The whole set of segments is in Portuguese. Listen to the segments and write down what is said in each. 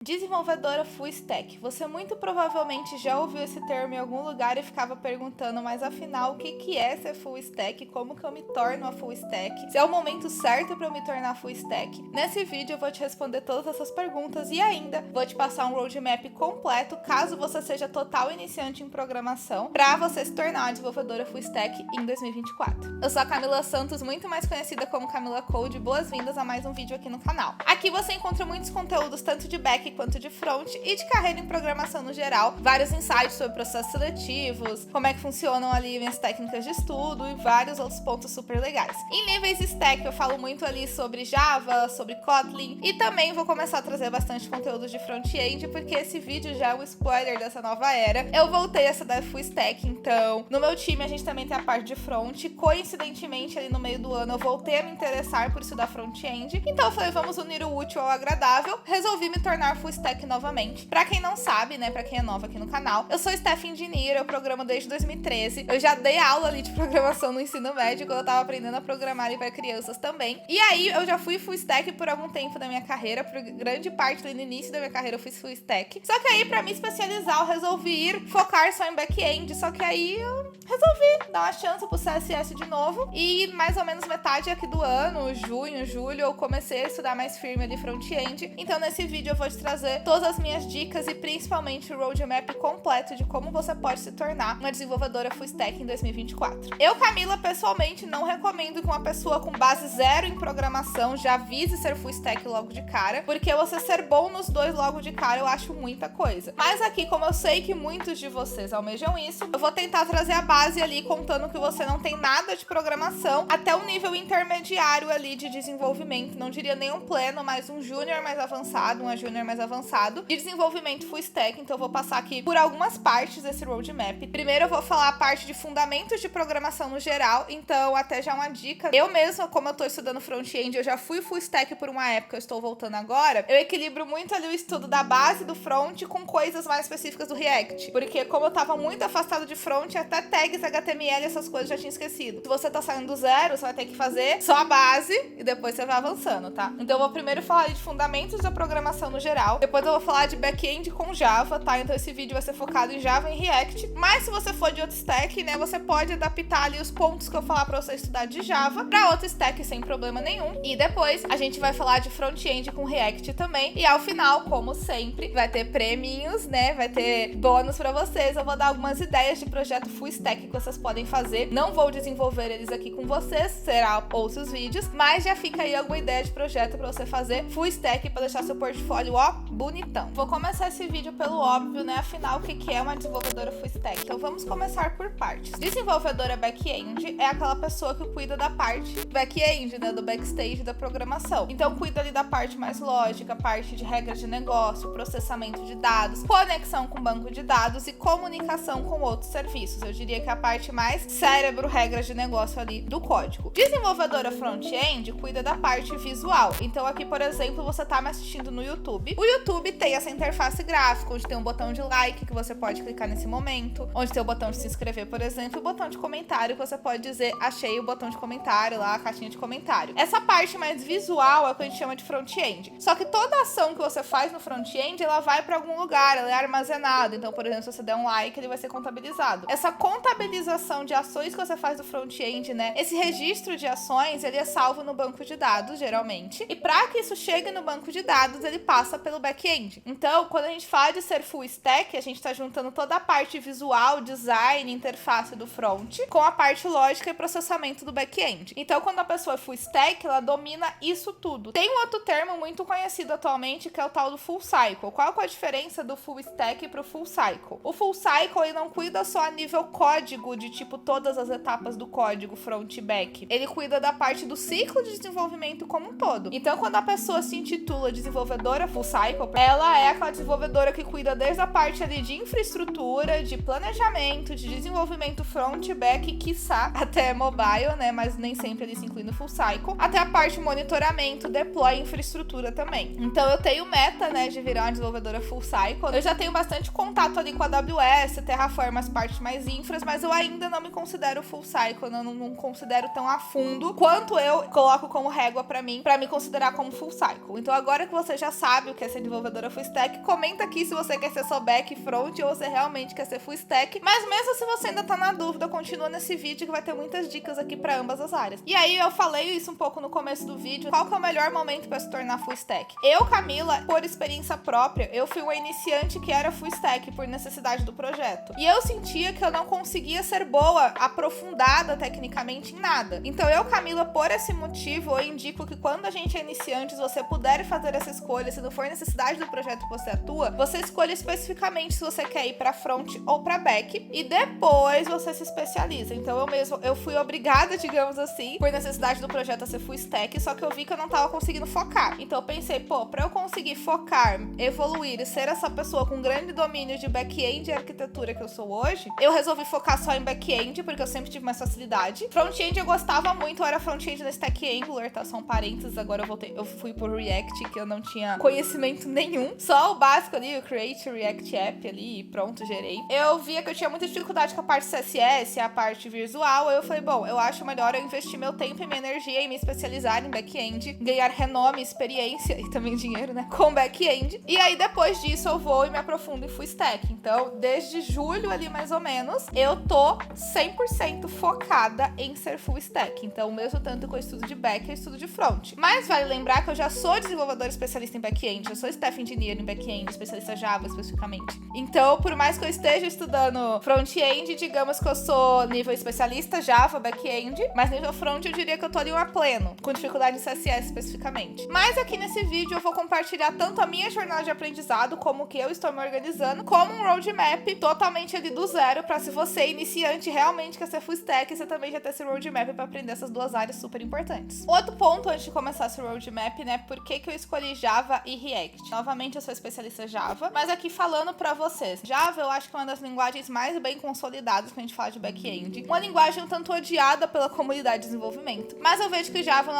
Desenvolvedora Full Stack. Você muito provavelmente já ouviu esse termo em algum lugar e ficava perguntando, mas afinal, o que é ser Full Stack? Como que eu me torno a Full Stack? Se é o momento certo para eu me tornar Full Stack? Nesse vídeo eu vou te responder todas essas perguntas e ainda vou te passar um roadmap completo, caso você seja total iniciante em programação, para você se tornar uma desenvolvedora Full Stack em 2024. Eu sou a Camila Santos, muito mais conhecida como Camila Code. Boas-vindas a mais um vídeo aqui no canal. Aqui você encontra muitos conteúdos, tanto de back quanto de front e de carreira em programação no geral, vários insights sobre processos seletivos, como é que funcionam ali minhas técnicas de estudo e vários outros pontos super legais. Em níveis stack eu falo muito ali sobre Java, sobre Kotlin e também vou começar a trazer bastante conteúdo de front-end, porque esse vídeo já é um spoiler dessa nova era. Eu voltei a estudar full stack, então no meu time a gente também tem a parte de front. Coincidentemente ali no meio do ano eu voltei a me interessar por estudar front-end, então eu falei, vamos unir o útil ao agradável. Resolvi me tornar full stack novamente. Pra quem não sabe, né, pra quem é nova aqui no canal, eu sou staff engineer, eu programo desde 2013. Eu já dei aula ali de programação no ensino médio, quando eu tava aprendendo a programar ali pra crianças também. E aí eu já fui full stack por algum tempo da minha carreira, por grande parte do início da minha carreira eu fiz full stack. Só que aí pra me especializar eu resolvi ir focar só em back-end, só que aí eu resolvi dar uma chance pro CSS de novo e mais ou menos metade aqui do ano, junho, julho, eu comecei a estudar mais firme ali front-end. Então nesse vídeo eu vou te trazer todas as minhas dicas e principalmente o roadmap completo de como você pode se tornar uma desenvolvedora full stack em 2024. Eu, Camila, pessoalmente não recomendo que uma pessoa com base zero em programação já vise ser full stack logo de cara, porque você ser bom nos dois logo de cara eu acho muita coisa. Mas aqui, como eu sei que muitos de vocês almejam isso, eu vou tentar trazer a base ali contando que você não tem nada de programação até um nível intermediário ali de desenvolvimento, não diria nenhum pleno, mas um júnior mais avançado, uma júnior mais avançado de desenvolvimento full stack. Então eu vou passar aqui por algumas partes desse roadmap. Primeiro eu vou falar a parte de fundamentos de programação no geral, então até já uma dica. Eu mesma, como eu tô estudando front-end, eu já fui full stack por uma época, eu estou voltando agora, eu equilibro muito ali o estudo da base do front com coisas mais específicas do React, porque como eu tava muito afastado de front, até tags HTML, essas coisas eu já tinha esquecido. Se você tá saindo do zero, você vai ter que fazer só a base e depois você vai avançando, tá? Então eu vou primeiro falar de fundamentos da programação no geral, depois eu vou falar de back-end com Java, tá? Então esse vídeo vai ser focado em Java e em React, mas se você for de outro stack, né, você pode adaptar ali os pontos que eu falar pra você estudar de Java pra outro stack sem problema nenhum. E depois a gente vai falar de front-end com React também. E ao final, como sempre, vai ter prêmios, né? Vai ter bônus pra vocês. Eu vou dar algumas ideias de projeto full stack que vocês podem fazer. Não vou desenvolver eles aqui com vocês, será outros vídeos, mas já fica aí alguma ideia de projeto pra você fazer full stack pra deixar seu portfólio, ó, bonitão. Vou começar esse vídeo pelo óbvio, né? Afinal, o que é uma desenvolvedora full stack? Então vamos começar por partes. Desenvolvedora back-end é aquela pessoa que cuida da parte back-end, né? Do backstage da programação. Então cuida ali da parte mais lógica, parte de regras de negócio, processamento de dados, conexão com banco de dados e comunicação com outros serviços. Eu diria que é a parte mais cérebro, regras de negócio ali do código. Desenvolvedora front-end cuida da parte visual. Então aqui, por exemplo, você tá me assistindo no YouTube. O YouTube tem essa interface gráfica, onde tem um botão de like que você pode clicar nesse momento, onde tem o botão de se inscrever, por exemplo, e o botão de comentário que você pode dizer, achei o botão de comentário lá, a caixinha de comentário. Essa parte mais visual é o que a gente chama de front-end. Só que toda ação que você faz no front-end, ela vai para algum lugar, ela é armazenada. Então, por exemplo, se você der um like, ele vai ser contabilizado. Essa contabilização de ações que você faz no front-end, né? Esse registro de ações, ele é salvo no banco de dados, geralmente. E para que isso chegue no banco de dados, ele passa pelo back-end. Então, quando a gente fala de ser full stack, a gente está juntando toda a parte visual, design, interface do front, com a parte lógica e processamento do back-end. Então, quando a pessoa é full stack, ela domina isso tudo. Tem um outro termo muito conhecido atualmente, que é o tal do full cycle. Qual é a diferença do full stack para o full cycle? O full cycle, ele não cuida só a nível código, de tipo todas as etapas do código, front e back. Ele cuida da parte do ciclo de desenvolvimento como um todo. Então, quando a pessoa se intitula desenvolvedora full cycle, ela é aquela desenvolvedora que cuida desde a parte ali de infraestrutura, de planejamento, de desenvolvimento front, back, quiçá até mobile, né? Mas nem sempre ele se inclui no full cycle. Até a parte de monitoramento, deploy e infraestrutura também. Então eu tenho meta, né, de virar uma desenvolvedora full cycle. Eu já tenho bastante contato ali com a AWS, Terraform, as partes mais infras, mas eu ainda não me considero full cycle, eu não considero tão a fundo quanto eu coloco como régua pra mim, pra me considerar como full cycle. Então agora que você já sabe o que é ser desenvolvedora full stack. Comenta aqui se você quer ser só back, front ou você realmente quer ser full stack. Mas mesmo se você ainda tá na dúvida, continua nesse vídeo que vai ter muitas dicas aqui pra ambas as áreas. E aí eu falei isso um pouco no começo do vídeo, qual que é o melhor momento pra se tornar full stack? Eu, Camila, por experiência própria, eu fui uma iniciante que era full stack por necessidade do projeto. E eu sentia que eu não conseguia ser boa, aprofundada tecnicamente em nada. Então eu, Camila, por esse motivo, eu indico que quando a gente é iniciante, se você puder fazer essa escolha, se não for necessidade do projeto que você atua, você escolhe especificamente se você quer ir pra front ou pra back, e depois você se especializa. Então eu fui obrigada, digamos assim, por necessidade do projeto a ser full stack, só que eu vi que eu não tava conseguindo focar. Então eu pensei, pô, pra eu conseguir focar, evoluir e ser essa pessoa com grande domínio de back-end e arquitetura que eu sou hoje, eu resolvi focar só em back-end, porque eu sempre tive mais facilidade. Front-end eu gostava muito, eu era front-end na Stack Angular, tá? Só um parênteses, agora eu fui por React, que eu não tinha conhecimento nenhum. Só o básico ali, o Create React App ali, e pronto, gerei. Eu via que eu tinha muita dificuldade com a parte CSS, a parte visual, aí eu falei, bom, eu acho melhor eu investir meu tempo e minha energia em me especializar em back-end, ganhar renome, experiência e também dinheiro, né, com back-end. E aí depois disso eu vou e me aprofundo em full stack. Então, desde julho ali mais ou menos, eu tô 100% focada em ser full stack. Então, mesmo tanto que eu estudo de back, eu estudo de front. Mas vale lembrar que eu já sou desenvolvedora especialista em back-end, eu sou staff engineer em back-end, especialista Java especificamente. Então, por mais que eu esteja estudando front-end, digamos que eu sou nível especialista Java, back-end, mas nível front eu diria que eu tô ali um a pleno, com dificuldade em CSS especificamente. Mas aqui nesse vídeo eu vou compartilhar tanto a minha jornada de aprendizado, como que eu estou me organizando, como um roadmap totalmente ali do zero, pra se você iniciante realmente quer ser full stack, você também já ter esse roadmap pra aprender essas duas áreas super importantes. Outro ponto antes de começar esse roadmap, né, por que eu escolhi Java e React? Novamente eu sou especialista Java, mas aqui falando pra vocês, Java eu acho que é uma das linguagens mais bem consolidadas quando a gente fala de back-end, uma linguagem um tanto odiada pela comunidade de desenvolvimento, mas eu vejo que Java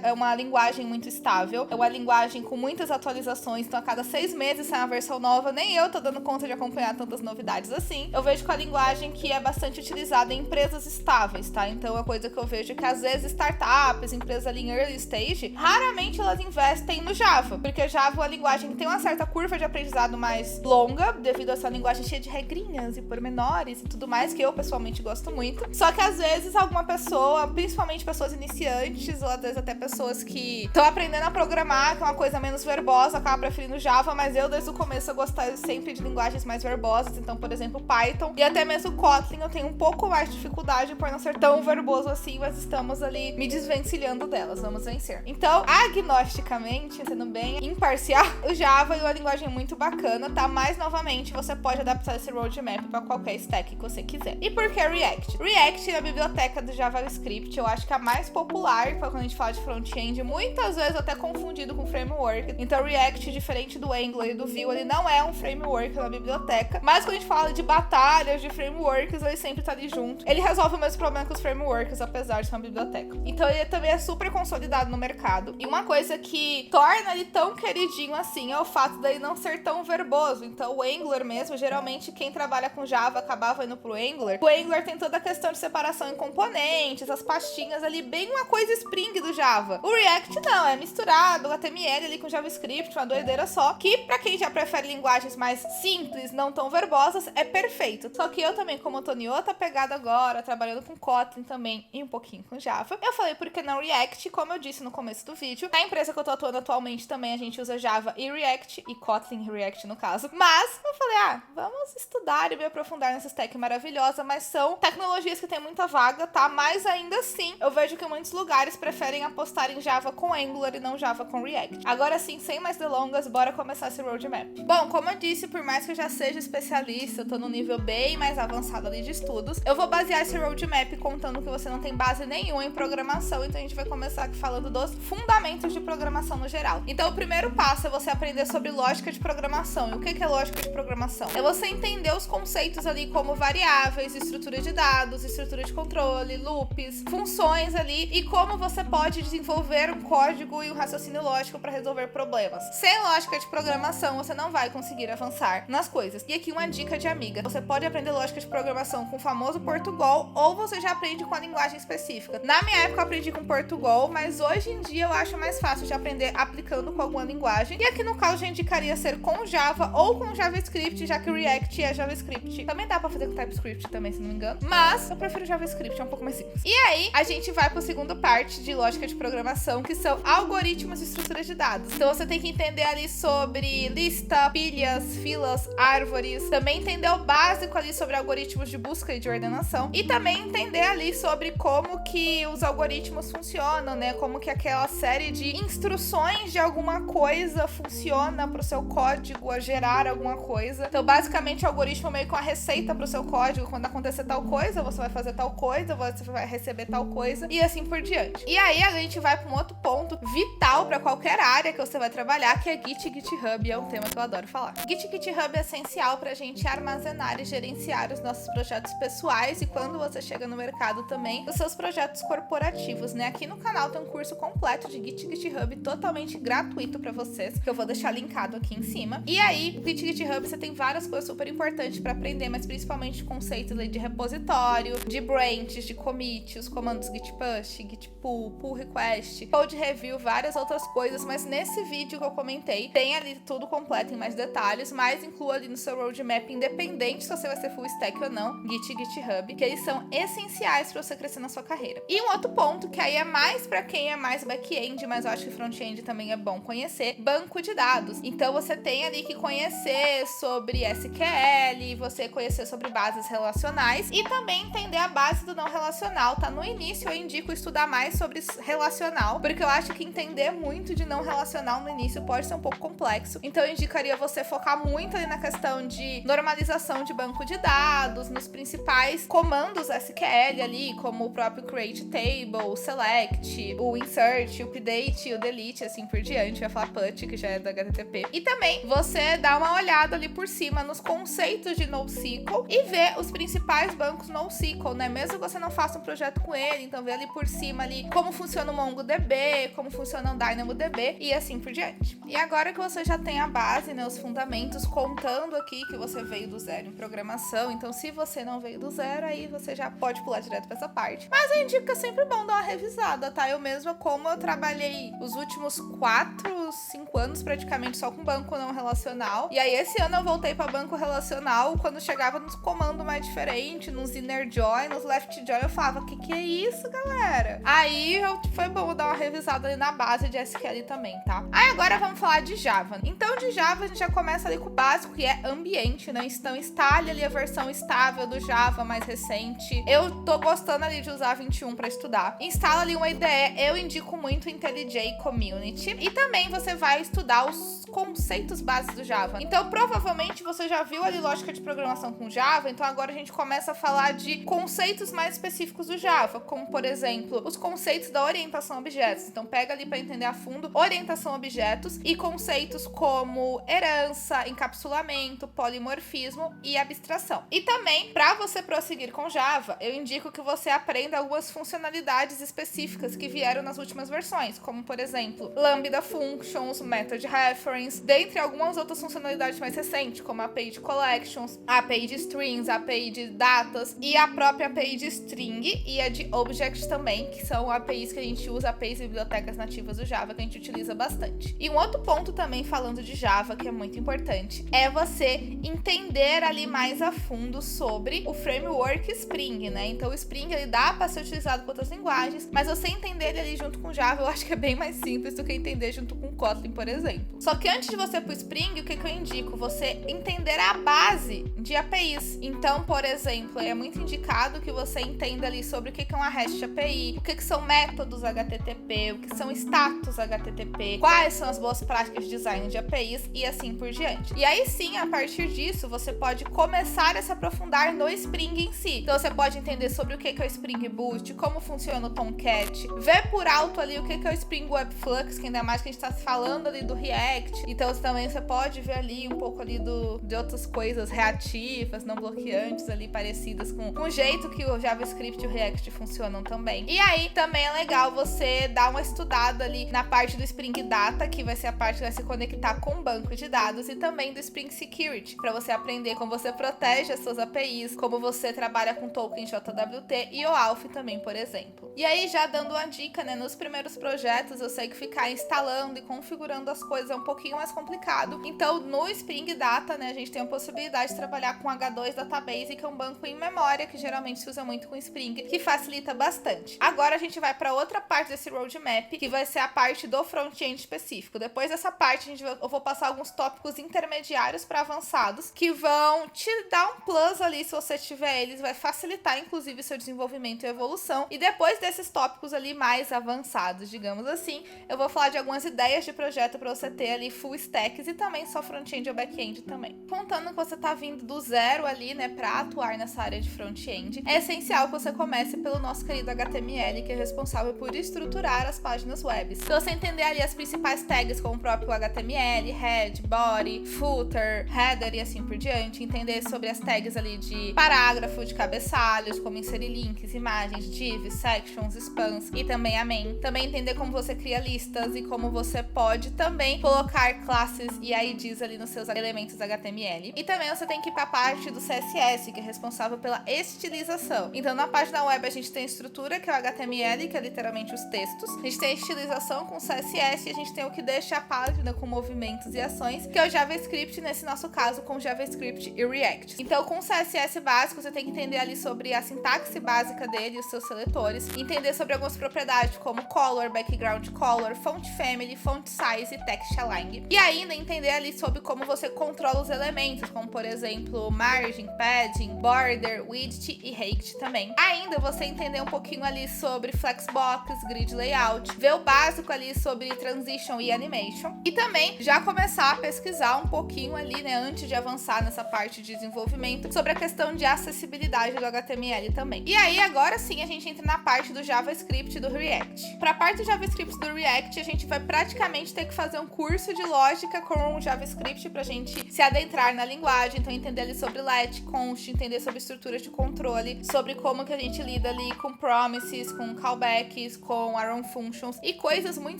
é uma linguagem muito estável, é uma linguagem com muitas atualizações, então a cada 6 meses sai uma versão nova, nem eu tô dando conta de acompanhar tantas novidades assim. Eu vejo que é uma linguagem que é bastante utilizada em empresas estáveis, tá? Então é uma coisa que eu vejo que às vezes startups, empresas ali em early stage, raramente elas investem no Java, porque Java é uma linguagem que tem uma certa curva de aprendizado mais longa, devido a essa linguagem cheia de regrinhas e pormenores e tudo mais, que eu pessoalmente gosto muito. Só que às vezes alguma pessoa, principalmente pessoas iniciantes, ou às vezes até pessoas que estão aprendendo a programar, que é uma coisa menos verbosa, acaba preferindo Java, mas eu desde o começo eu gostava sempre de linguagens mais verbosas, então por exemplo Python e até mesmo Kotlin eu tenho um pouco mais de dificuldade por não ser tão verboso assim, mas estamos ali me desvencilhando delas, vamos vencer. Então, agnosticamente, sendo bem imparcial, o Java é uma linguagem muito bacana, tá? Mas novamente, você pode adaptar esse roadmap para qualquer stack que você quiser. E por que React? React é a biblioteca do JavaScript, eu acho que é a mais popular quando a gente fala de front-end, muitas vezes até confundido com framework. Então React, diferente do Angular e do Vue, ele não é um framework, é uma biblioteca, mas quando a gente fala de batalhas, de frameworks, ele sempre tá ali junto. Ele resolve o mesmo problema que os frameworks, apesar de ser uma biblioteca. Então ele também é super consolidado no mercado. E uma coisa que torna ele tão queridinho assim é o fato dele não ser tão verboso. Então o Angular mesmo, geralmente quem trabalha com Java acabava indo pro Angular. O Angular tem toda a questão de separação em componentes, as pastinhas ali, bem uma coisa Spring do Java. O React não, é misturado, o HTML ali com JavaScript, uma doideira só, que pra quem já prefere linguagens mais simples, não tão verbosas, é perfeito. Só que eu também, como eu tô em outra pegada agora, trabalhando com Kotlin também e um pouquinho com Java, eu falei por que não React, como eu disse no começo do vídeo. Na empresa que eu tô atuando atualmente também a gente usa Java e React, e Kotlin e React no caso. Mas eu falei, vamos estudar e me aprofundar nessa stack maravilhosa, mas são tecnologias que tem muita vaga, tá? Mas ainda assim, eu vejo que muitos lugares preferem apostar em Java com Angular e não Java com React. Agora sim, sem mais delongas, bora começar esse roadmap. Bom, como eu disse, por mais que eu já seja especialista, eu tô num nível bem mais avançado ali de estudos, eu vou basear esse roadmap contando que você não tem base nenhuma em programação, então a gente vai começar aqui falando dos fundamentos de programação no geral. Então o primeiro passo é você aprender sobre lógica de programação. E o que é lógica de programação? É você entender os conceitos ali como variáveis, estrutura de dados, estrutura de controle, loops, funções ali, e como você pode desenvolver um código e um raciocínio lógico para resolver problemas. Sem lógica de programação, você não vai conseguir avançar nas coisas. E aqui uma dica de amiga. Você pode aprender lógica de programação com o famoso Portugal, ou você já aprende com a linguagem específica. Na minha época eu aprendi com Portugal, mas hoje em dia eu acho mais fácil de aprender aplicando com alguma linguagem linguagem. E aqui no caso eu indicaria ser com Java ou com JavaScript, já que o React é JavaScript. Também dá pra fazer com TypeScript também, se não me engano. Mas eu prefiro JavaScript, é um pouco mais simples. E aí, a gente vai pra segunda parte de lógica de programação, que são algoritmos e estruturas de dados. Então você tem que entender ali sobre lista, pilhas, filas, árvores. Também entender o básico ali sobre algoritmos de busca e de ordenação. E também entender ali sobre como que os algoritmos funcionam, né? Como que aquela série de instruções de alguma coisa funciona pro seu código a gerar alguma coisa. Então, basicamente, o algoritmo é meio que uma receita pro seu código. Quando acontecer tal coisa, você vai fazer tal coisa, você vai receber tal coisa e assim por diante. E aí, a gente vai para um outro ponto vital para qualquer área que você vai trabalhar, que é Git e GitHub. É um tema que eu adoro falar. Git e GitHub é essencial pra gente armazenar e gerenciar os nossos projetos pessoais e quando você chega no mercado também, os seus projetos corporativos, né? Aqui no canal tem um curso completo de Git e GitHub totalmente gratuito pra vocês, que eu vou deixar linkado aqui em cima. E aí, Git e GitHub, você tem várias coisas super importantes pra aprender, mas principalmente conceitos de repositório, de branches, de commit, os comandos git push, git pull, pull request, code review, várias outras coisas, mas nesse vídeo que eu comentei, tem ali tudo completo em mais detalhes, mas inclua ali no seu roadmap, independente se você vai ser full stack ou não, Git e GitHub, que eles são essenciais pra você crescer na sua carreira. E um outro ponto, que aí é mais pra quem é mais back-end, mas eu acho que front-end também é bom conhecer, banco de dados. Então você tem ali que conhecer sobre SQL, você conhecer sobre bases relacionais e também entender a base do não relacional, tá? No início eu indico estudar mais sobre relacional, porque eu acho que entender muito de não relacional no início pode ser um pouco complexo. Então eu indicaria você focar muito ali na questão de normalização de banco de dados, nos principais comandos SQL ali, como o próprio create table, o select, o insert, o update, o delete, assim por diante. Eu ia falar put, que já é do HTTP. E também você dá uma olhada ali por cima nos conceitos de NoSQL e ver os principais bancos NoSQL, né? Mesmo que você não faça um projeto com ele, então vê ali por cima ali como funciona o MongoDB, como funciona o DynamoDB e assim por diante. E agora que você já tem a base, né, os fundamentos, contando aqui que você veio do zero em programação, então se você não veio do zero, aí você já pode pular direto pra essa parte. Mas eu indico que é sempre bom dar uma revisada, tá? Eu mesma, como eu trabalhei os últimos 4, 5 anos praticamente só com banco não relacional, e aí esse ano eu voltei pra banco relacional, quando chegava nos comandos mais diferentes, nos inner join, nos left join, eu falava, que é isso, galera? Aí foi bom dar uma revisada ali na base de SQL também, tá? Aí agora vamos falar de Java. Então de Java a gente já começa ali com o básico, que é ambiente, né? Então instale ali a versão estável do Java mais recente. Eu tô gostando ali de usar 21 para estudar. Instala ali uma IDE, eu indico muito IntelliJ Community. E também você vai estudar os conceitos básicos do Java. Então provavelmente você já viu ali lógica de programação com Java, então agora a gente começa a falar de conceitos mais específicos do Java, como por exemplo, os conceitos da orientação a objetos. Então pega ali para entender a fundo orientação a objetos e conceitos como herança, encapsulamento, polimorfismo e abstração. E também, para você prosseguir com Java, eu indico que você aprenda algumas funcionalidades específicas que vieram nas últimas versões, como por exemplo, Lambda Functions, Method Reference, dentre algumas outras funcionalidades mais recentes, como a API de Collections, a API de Strings, a API de Datas e a própria API de String e a de Objects também, que são APIs que a gente usa, APIs e bibliotecas nativas do Java, que a gente utiliza bastante. E um outro ponto também falando de Java, que é muito importante, é você entender ali mais a fundo sobre o framework Spring, né? Então o Spring, ele dá para ser utilizado com outras linguagens, mas você entender ele ali junto com Java, eu acho que é bem mais simples do que entender junto com Kotlin, por exemplo. Só que antes de você ir pro Spring, o que eu indico? Você entender a base de APIs. Então, por exemplo, é muito indicado que você entenda ali sobre o que é uma REST API, o que são métodos HTTP, o que são status HTTP, quais são as boas práticas de design de APIs e assim por diante. E aí sim, a partir disso, você pode começar a se aprofundar no Spring em si. Então você pode entender sobre o que é o Spring Boot, como funciona o Tomcat, ver por alto ali o que é o Spring Webflux, que ainda mais que a gente está falando ali do React. Então também você pode ver ali um pouco ali de outras coisas reativas, não bloqueantes ali, parecidas com o jeito que o JavaScript e o React funcionam também. E aí também é legal você dar uma estudada ali na parte do Spring Data, que vai ser a parte que vai se conectar com o banco de dados, e também do Spring Security, para você aprender como você protege as suas APIs, como você trabalha com token JWT e OAuth também, por exemplo. E aí, já dando uma dica, né, nos primeiros projetos, eu sei que ficar instalando e configurando configurando as coisas é um pouquinho mais complicado. Então, no Spring Data, né, a gente tem a possibilidade de trabalhar com H2 Database, que é um banco em memória, que geralmente se usa muito com Spring, que facilita bastante. Agora a gente vai para outra parte desse roadmap, que vai ser a parte do front-end específico. Depois dessa parte, eu vou passar alguns tópicos intermediários para avançados, que vão te dar um plus ali, se você tiver eles, vai facilitar, inclusive, seu desenvolvimento e evolução. E depois desses tópicos ali mais avançados, digamos assim, eu vou falar de algumas ideias de projeto para você ter ali full stacks e também só front-end ou back-end também. Contando que você tá vindo do zero ali, né, para atuar nessa área de front-end, é essencial que você comece pelo nosso querido HTML, que é responsável por estruturar as páginas web. Se você entender ali as principais tags, como o próprio HTML, head, body, footer, header e assim por diante, entender sobre as tags ali de parágrafo, de cabeçalhos, como inserir links, imagens, divs, sections, spans e também a main. Também entender como você cria listas e como você pode também colocar classes e IDs ali nos seus elementos HTML. E também você tem que ir para a parte do CSS, que é responsável pela estilização. Então, na página web a gente tem a estrutura, que é o HTML, que é literalmente os textos. A gente tem a estilização com CSS e a gente tem o que deixa a página com movimentos e ações, que é o JavaScript, nesse nosso caso, com JavaScript e React. Então, com o CSS básico, você tem que entender ali sobre a sintaxe básica dele e os seus seletores, entender sobre algumas propriedades como color, background color, font family, font size e text align. E ainda entender ali sobre como você controla os elementos, como por exemplo, margin, padding, border, widget e height também. Ainda você entender um pouquinho ali sobre flexbox, grid layout, ver o básico ali sobre transition e animation. E também já começar a pesquisar um pouquinho ali, né, antes de avançar nessa parte de desenvolvimento, sobre a questão de acessibilidade do HTML também. E aí, agora sim, a gente entra na parte do JavaScript e do React. Para a parte do JavaScript e do React, a gente vai praticamente ter que fazer um curso de lógica com o JavaScript pra gente se adentrar na linguagem, então entender ali sobre let, const, entender sobre estruturas de controle, sobre como que a gente lida ali com promises, com callbacks, com arrow functions e coisas muito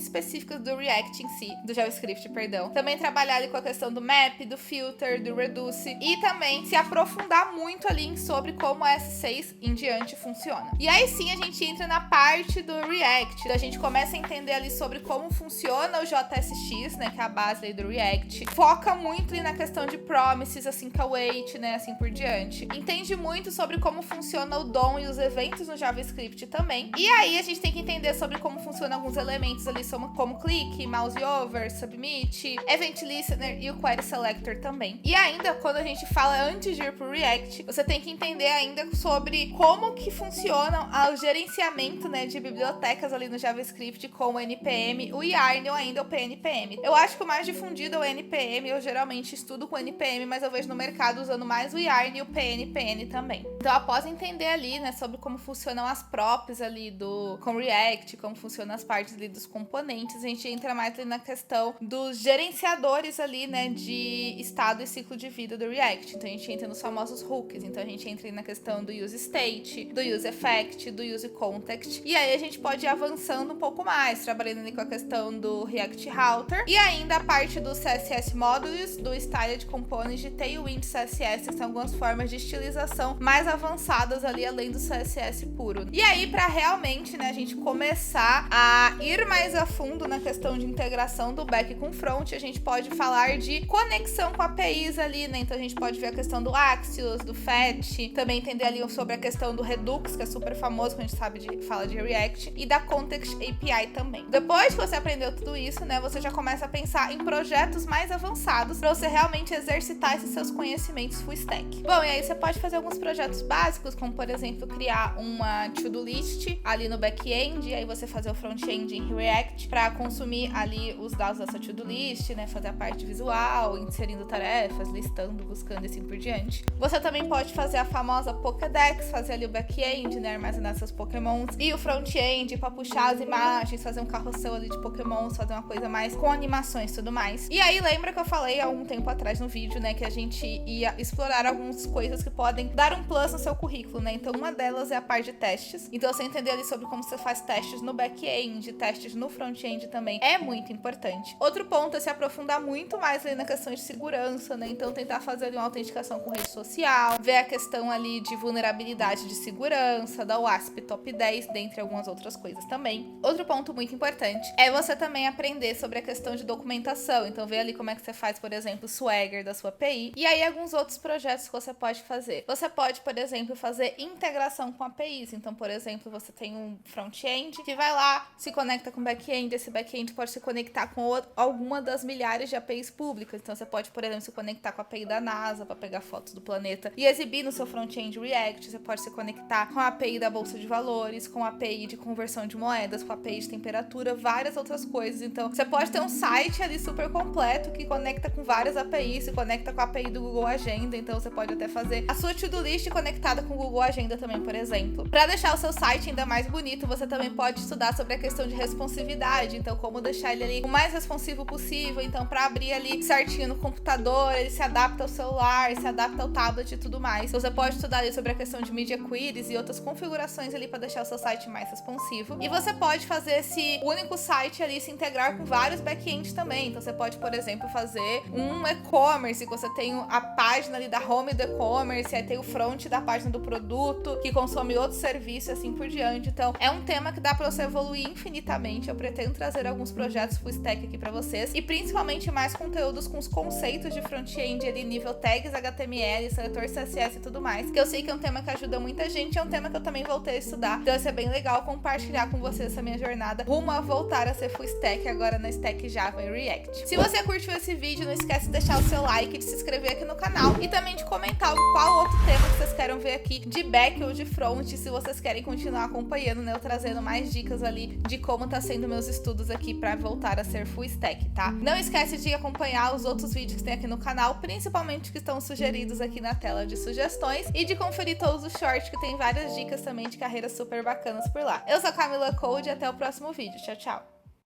específicas do React em si, do JavaScript, perdão. Também trabalhar ali com a questão do map, do filter, do reduce e também se aprofundar muito ali sobre como a S6 em diante funciona. E aí sim a gente entra na parte do React, a gente começa a entender ali sobre como funciona o JSX, né, que é a base ali do React. Foca muito ali na questão de promises, assim, await, né, assim por diante. Entende muito sobre como funciona o DOM e os eventos no JavaScript também. E aí a gente tem que entender sobre como funcionam alguns elementos ali, como click, mouse over, submit, event listener e o query selector também. E ainda, quando a gente fala antes de ir pro React, você tem que entender ainda sobre como que funciona o gerenciamento, né, de bibliotecas ali no JavaScript com o NPM, o Yarn ou ainda o PNPM. Eu acho que o mais difundido é o NPM, eu geralmente estudo com o NPM, mas eu vejo no mercado usando mais o Yarn e o PNPN também. Então, após entender ali, né, sobre como funcionam as props ali com React, como funcionam as partes ali dos componentes, a gente entra mais ali na questão dos gerenciadores ali, né, de estado e ciclo de vida do React. Então, a gente entra nos famosos hooks. Então, a gente entra na questão do use state, do use effect, do use context. E aí, a gente pode ir avançando um pouco mais, trabalhando ali com a questão do React Router e ainda a parte do CSS Modules, do Styled Components, de Tailwind CSS, que são algumas formas de estilização mais avançadas ali, além do CSS puro. E aí, para realmente, né, a gente começar a ir mais a fundo na questão de integração do back com front, a gente pode falar de conexão com APIs ali, né? Então, a gente pode ver a questão do Axios, do Fetch, também entender ali sobre a questão do Redux, que é super famoso quando a gente fala de React, e da Context API também. Depois que você aprendeu tudo isso, né, você já começa a pensar em projetos mais avançados para você realmente exercitar esses seus conhecimentos full stack. Bom, e aí você pode fazer alguns projetos básicos, como por exemplo, criar uma to-do list ali no back-end, e aí você fazer o front-end em React para consumir ali os dados dessa to-do list, né, fazer a parte visual, inserindo tarefas, listando, buscando e assim por diante. Você também pode fazer a famosa Pokédex, fazer ali o back-end, né, armazenar seus Pokémons, e o front-end para puxar as imagens, fazer um carrossel ali de Pokémons, fazer uma coisa mais com animações e tudo mais. E aí, lembra que eu falei há um tempo atrás no vídeo, né, que a gente ia explorar algumas coisas que podem dar um plus no seu currículo, né? Então, uma delas é a parte de testes. Então, você entender ali sobre como você faz testes no back-end, testes no front-end também é muito importante. Outro ponto é se aprofundar muito mais ali na questão de segurança, né? Então, tentar fazer ali uma autenticação com rede social, ver a questão ali de vulnerabilidade de segurança, da WASP Top 10, dentre algumas outras coisas também. Outro ponto muito importante é você também aprender sobre a questão de documentação. Então ver ali como é que você faz, por exemplo, o Swagger da sua API. E aí alguns outros projetos que você pode fazer. Você pode, por exemplo, fazer integração com APIs. Então, por exemplo, você tem um front-end que vai lá, se conecta com back-end. Esse back-end pode se conectar com alguma das milhares de APIs públicas. Então, você pode, por exemplo, se conectar com a API da NASA para pegar fotos do planeta e exibir no seu front-end React. Você pode se conectar com a API da Bolsa de Valores, com a API de conversão de moedas, com a API de temperatura, várias outras coisas. Então, você pode ter um site ali super completo que conecta com várias APIs, se conecta com a API do Google Agenda. Então, você pode até fazer a sua to-do list conectada com o Google Agenda também, por exemplo. Para deixar o seu site ainda mais bonito, você também pode estudar sobre a questão de responsividade. Então, como deixar ele ali o mais responsivo possível. Então, para abrir ali certinho no computador, ele se adapta ao celular, se adapta ao tablet e tudo mais. Então, você pode estudar ali sobre a questão de media queries e outras configurações ali para deixar o seu site mais responsivo. E você pode fazer esse único site ali se integrar com vários back-ends também. Então, você pode, por exemplo, fazer um e-commerce, que você tem a página ali da home do e-commerce, aí tem o front da página do produto, que consome outro serviço e assim por diante. Então, é um tema que dá para você evoluir infinitamente. Eu pretendo trazer alguns projetos full stack aqui para vocês e principalmente mais conteúdos com os conceitos de front-end ali, nível tags HTML, seletor CSS e tudo mais, que eu sei que é um tema que ajuda muita gente, é um tema que eu também voltei a estudar. Então, isso é bem legal compartilhar com vocês essa minha jornada rumo a voltar a ser full stack agora na Stack Java e React. Se você curtiu esse vídeo, não esquece de deixar o seu like, de se inscrever aqui no canal e também de comentar qual outro tema que vocês querem ver aqui de back ou de front, se vocês querem continuar acompanhando, né, eu trazendo mais dicas ali de como tá sendo meus estudos aqui para voltar a ser full stack, tá? Não esquece de acompanhar os outros vídeos que tem aqui no canal, principalmente que estão sugeridos aqui na tela de sugestões, e de conferir todos os shorts que tem várias dicas também de carreiras super bacanas por lá. Eu sou a Camila Code e até o próximo vídeo. Tchau, tchau!